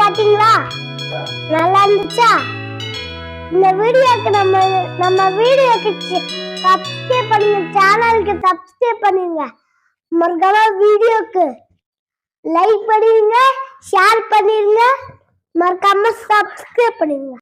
பாத்தீங்களா? நல்லா இருந்துச்சா? இந்த வீடியோக்கு நம்ம வீடியோக்கு சப்ஸ்கிரைப் பண்ணுங்க, சேனலுக்கு சப்ஸ்கிரைப் பண்ணுங்க. மறக்காம வீடியோக்கு லைக் பண்ணிருங்க, ஷேர் பண்ணிருங்க, மறக்காம சப்ஸ்கிரைப் பண்ணிருங்க.